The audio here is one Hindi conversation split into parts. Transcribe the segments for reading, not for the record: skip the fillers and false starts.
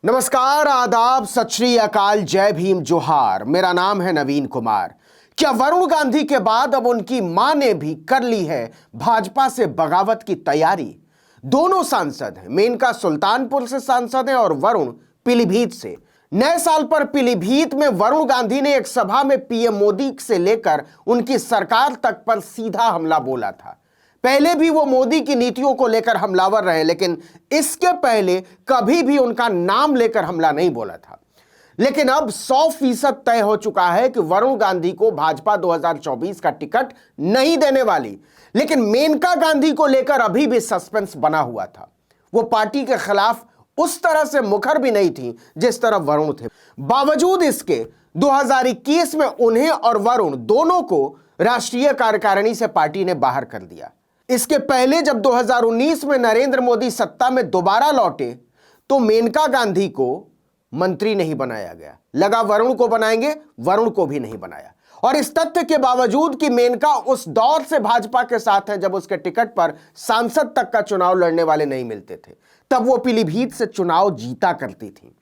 नमस्कार, आदाब, सत श्री अकाल, जय भीम, जोहार। मेरा नाम है नवीन कुमार। क्या वरुण गांधी के बाद अब उनकी मां ने भी कर ली है भाजपा से बगावत की तैयारी? दोनों सांसद हैं, मेनका सुल्तानपुर से सांसद हैं और वरुण पीलीभीत से। नए साल पर पीलीभीत में वरुण गांधी ने एक सभा में पीएम मोदी से लेकर उनकी सरकार तक पर सीधा हमला बोला था। पहले भी वो मोदी की नीतियों को लेकर हमलावर रहे, लेकिन इसके पहले कभी भी उनका नाम लेकर हमला नहीं बोला था। लेकिन अब 100% तय हो चुका है कि वरुण गांधी को भाजपा 2024 का टिकट नहीं देने वाली। लेकिन मेनका गांधी को लेकर अभी भी सस्पेंस बना हुआ था। वो पार्टी के खिलाफ उस तरह से मुखर भी नहीं थी जिस तरह वरुण थे। बावजूद इसके 2021 में उन्हें और वरुण दोनों को राष्ट्रीय कार्यकारिणी से पार्टी ने बाहर कर दिया। इसके पहले जब 2019 में नरेंद्र मोदी सत्ता में दोबारा लौटे तो मेनका गांधी को मंत्री नहीं बनाया गया। लगा वरुण को बनाएंगे, वरुण को भी नहीं बनाया। और इस तथ्य के बावजूद कि मेनका उस दौर से भाजपा के साथ हैं जब उसके टिकट पर सांसद तक का चुनाव लड़ने वाले नहीं मिलते थे, तब वो पीलीभीत से चुनाव जीता करती थी।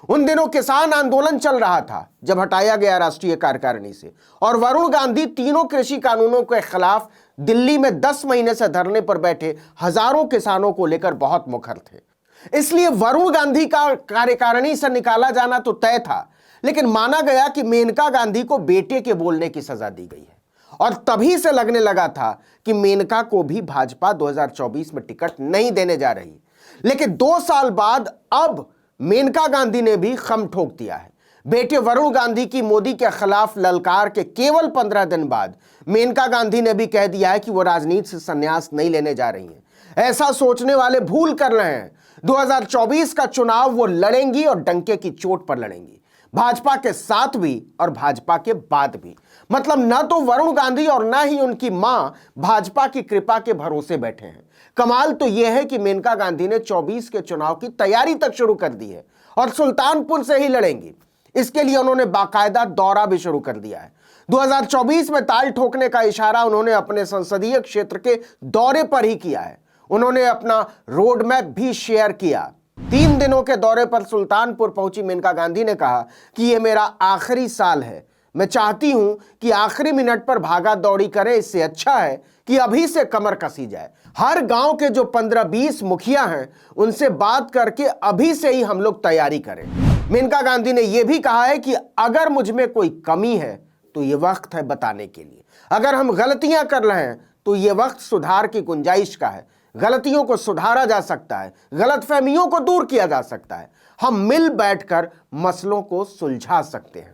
उन दिनों किसान आंदोलन चल रहा था जब हटाया गया राष्ट्रीय कार्यकारिणी से, और वरुण गांधी तीनों कृषि कानूनों के खिलाफ दिल्ली में 10 महीने से धरने पर बैठे हजारों किसानों को लेकर बहुत मुखर थे। इसलिए वरुण गांधी का कार्यकारिणी से निकाला जाना तो तय था, लेकिन माना गया कि मेनका गांधी को बेटे के बोलने की सजा दी गई है। और तभी से लगने लगा था कि मेनका को भी भाजपा 2024 में टिकट नहीं देने जा रही। लेकिन 2 साल बाद अब मेनका गांधी ने भी खम ठोक दिया है। बेटे वरुण गांधी की मोदी के खिलाफ ललकार के केवल 15 दिन बाद मेनका गांधी ने भी कह दिया है कि वो राजनीति से संन्यास नहीं लेने जा रही हैं। ऐसा सोचने वाले भूल कर रहे हैं। 2024 का चुनाव वो लड़ेंगी और डंके की चोट पर लड़ेंगी, भाजपा के साथ भी और भाजपा के बाद भी। मतलब न तो वरुण गांधी और न ही उनकी मां भाजपा की कृपा के भरोसे बैठे हैं। कमाल तो यह है कि मेनका गांधी ने 24 के चुनाव की तैयारी तक शुरू कर दी है और सुल्तानपुर से ही लड़ेंगी। इसके लिए उन्होंने बाकायदा दौरा भी शुरू कर दिया है। 2024 में ताल ठोकने का इशारा उन्होंने अपने संसदीय क्षेत्र के दौरे पर ही किया है। उन्होंने अपना रोड मैप भी शेयर किया। 3 दिनों के दौरे पर सुल्तानपुर पहुंची मेनका गांधी ने कहा कि यह मेरा आखिरी साल है। मैं चाहती हूं कि आखिरी मिनट पर भागा दौड़ी करें, इससे अच्छा है कि अभी से कमर कसी जाए। हर गांव के जो 15-20 मुखिया हैं उनसे बात करके अभी से ही हम लोग तैयारी करें। मेनका गांधी ने यह भी कहा है कि अगर मुझ में कोई कमी है तो यह वक्त है बताने के लिए। अगर हम गलतियां कर रहे हैं तो यह वक्त सुधार की गुंजाइश का है। गलतियों को सुधारा जा सकता है, गलतफहमियों को दूर किया जा सकता है। हम मिल बैठकर मसलों को सुलझा सकते हैं।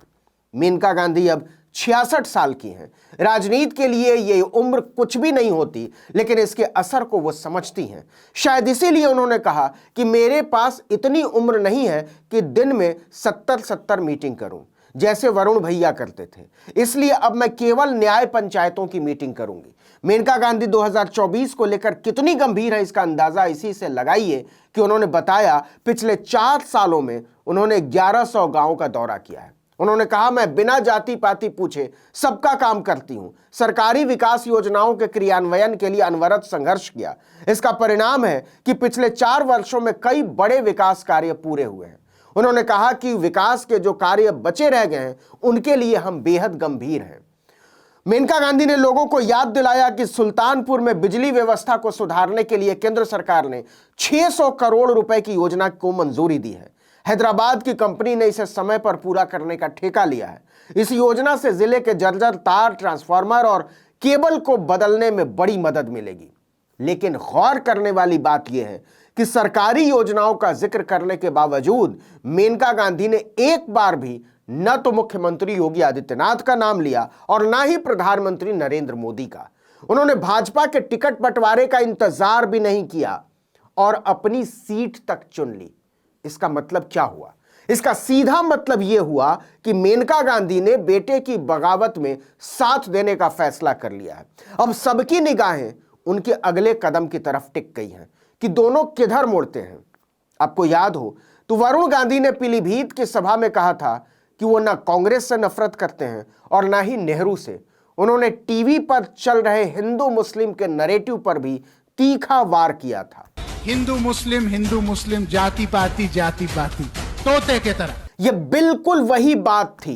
मेनका गांधी अब 66 साल की हैं। राजनीति के लिए ये उम्र कुछ भी नहीं होती, लेकिन इसके असर को वो समझती हैं। शायद इसीलिए उन्होंने कहा कि मेरे पास इतनी उम्र नहीं है कि दिन में 70-70 मीटिंग करूं जैसे वरुण भैया करते थे। इसलिए अब मैं केवल न्याय पंचायतों की मीटिंग करूंगी। मेनका गांधी 2024 को लेकर कितनी गंभीर है इसका अंदाजा इसी से लगाइए कि उन्होंने बताया पिछले 4 सालों में उन्होंने 1100 गांव का दौरा किया है। उन्होंने कहा, मैं बिना जाति पाति पूछे सबका काम करती हूं। सरकारी विकास योजनाओं के क्रियान्वयन के लिए अनवरत संघर्ष किया। इसका परिणाम है कि पिछले 4 वर्षों में कई बड़े विकास कार्य पूरे हुए हैं। उन्होंने कहा कि विकास के जो कार्य बचे रह गए हैं उनके लिए हम बेहद गंभीर हैं। मेनका गांधी ने लोगों को याद दिलाया कि सुल्तानपुर में बिजली व्यवस्था को सुधारने के लिए केंद्र सरकार ने 600 करोड़ रुपए की योजना को मंजूरी दी है। हैदराबाद की कंपनी ने इसे समय पर पूरा करने का ठेका लिया है। इस योजना से जिले के जर्जर तार, ट्रांसफार्मर और केबल को बदलने में बड़ी मदद मिलेगी। लेकिन गौर करने वाली बात यह है कि सरकारी योजनाओं का जिक्र करने के बावजूद मेनका गांधी ने एक बार भी न तो मुख्यमंत्री योगी आदित्यनाथ का नाम लिया और न ही प्रधानमंत्री नरेंद्र मोदी का। उन्होंने भाजपा के टिकट बंटवारे का इंतजार भी नहीं किया और अपनी सीट तक चुन ली। इसका मतलब क्या हुआ? इसका सीधा मतलब यह हुआ कि मेनका गांधी ने बेटे की बगावत में साथ देने का फैसला कर लिया है। अब सबकी निगाहें उनके अगले कदम की तरफ टिक गई हैं कि दोनों किधर मुड़ते हैं। आपको याद हो तो वरुण गांधी ने पीलीभीत की सभा में कहा था कि वो ना कांग्रेस से नफरत करते हैं और ना ही नेहरू से। उन्होंने टीवी पर चल रहे हिंदू मुस्लिम के नैरेटिव पर भी तीखा वार किया था। हिंदू मुस्लिम जाति पाति तोते की तरह। यह बिल्कुल वही बात थी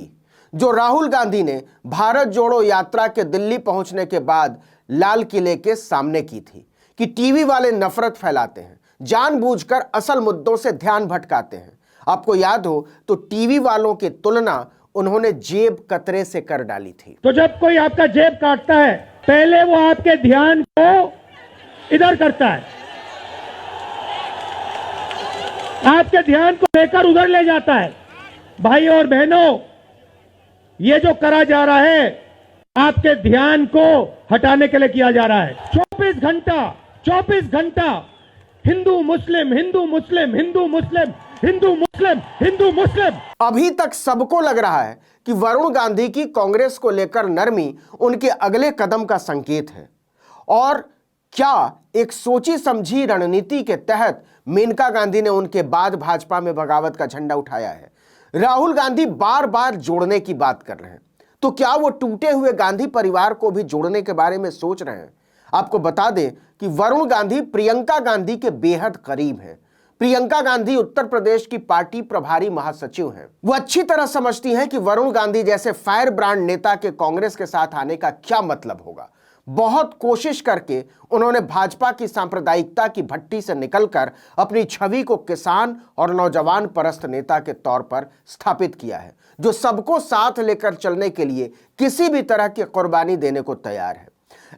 जो राहुल गांधी ने भारत जोड़ो यात्रा के दिल्ली पहुंचने के बाद लाल किले के सामने की थी कि टीवी वाले नफरत फैलाते हैं, जानबूझकर असल मुद्दों से ध्यान भटकाते हैं। आपको याद हो तो टीवी वालों की तुलना उन्होंने जेब कतरे से कर डाली थी। तो जब कोई आपका जेब काटता है, पहले वो आपके ध्यान को इधर करता है, आपके ध्यान को लेकर उधर ले जाता है। भाई और बहनों, ये जो करा जा रहा है आपके ध्यान को हटाने के लिए किया जा रहा है। 24 घंटा हिंदू मुस्लिम, हिंदू मुस्लिम, हिंदू मुस्लिम, हिंदू मुस्लिम, हिंदू मुस्लिम। अभी तक सबको लग रहा है कि वरुण गांधी की कांग्रेस को लेकर नरमी उनके अगले कदम का संकेत है। और क्या एक सोची समझी रणनीति के तहत मेनका गांधी ने उनके बाद भाजपा में बगावत का झंडा उठाया है? राहुल गांधी बार बार जोड़ने की बात कर रहे हैं, तो क्या वो टूटे हुए गांधी परिवार को भी जोड़ने के बारे में सोच रहे हैं? आपको बता दें कि वरुण गांधी प्रियंका गांधी के बेहद करीब हैं। प्रियंका गांधी उत्तर प्रदेश की पार्टी प्रभारी महासचिव हैं। वो अच्छी तरह समझती हैं कि वरुण गांधी जैसे फायर ब्रांड नेता के कांग्रेस के साथ आने का क्या मतलब होगा। बहुत कोशिश करके उन्होंने भाजपा की सांप्रदायिकता की भट्टी से निकलकर अपनी छवि को किसान और नौजवान परस्त नेता के तौर पर स्थापित किया है, जो सबको साथ लेकर चलने के लिए किसी भी तरह की कुर्बानी देने को तैयार है।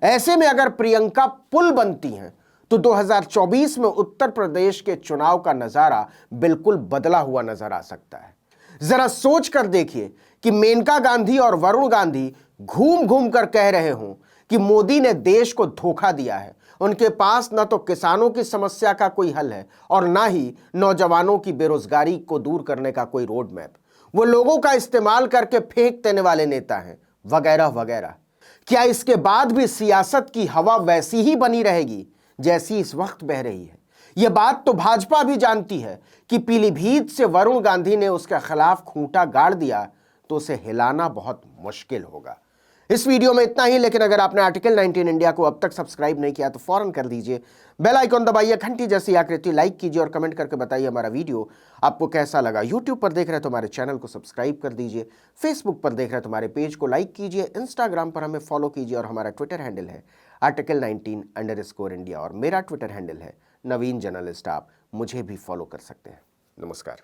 ऐसे में अगर प्रियंका पुल बनती हैं तो 2024 में उत्तर प्रदेश के चुनाव का नजारा बिल्कुल बदला हुआ नजर आ सकता है। जरा सोच कर देखिए कि मेनका गांधी और वरुण गांधी घूम घूम कर कह रहे हों कि मोदी ने देश को धोखा दिया है। उनके पास न तो किसानों की समस्या का कोई हल है और ना ही नौजवानों की बेरोजगारी को दूर करने का कोई रोड मैप। वो लोगों का इस्तेमाल करके फेंक देने वाले नेता हैं, वगैरह वगैरह। क्या इसके बाद भी सियासत की हवा वैसी ही बनी रहेगी जैसी इस वक्त बह रही है? यह बात तो भाजपा भी जानती है कि पीलीभीत से वरुण गांधी ने उसके खिलाफ खूंटा गाड़ दिया तो उसे हिलाना बहुत मुश्किल होगा। इस वीडियो में इतना ही, लेकिन अगर आपने आर्टिकल 19 इंडिया को अब तक सब्सक्राइब नहीं किया तो फौरन कर दीजिए। बेल आइकॉन दबाइए, घंटी जैसी आकृति लाइक कीजिए और कमेंट करके बताइए हमारा वीडियो आपको कैसा लगा। यूट्यूब पर देख रहे हैं तो हमारे चैनल को सब्सक्राइब कर दीजिए, फेसबुक पर देख रहे हैं तो हमारे पेज को लाइक कीजिए, इंस्टाग्राम पर हमें फॉलो कीजिए और हमारा ट्विटर हैंडल है article19_India और मेरा ट्विटर हैंडल है नवीन जर्नलिस्ट। आप मुझे भी फॉलो कर सकते हैं। नमस्कार।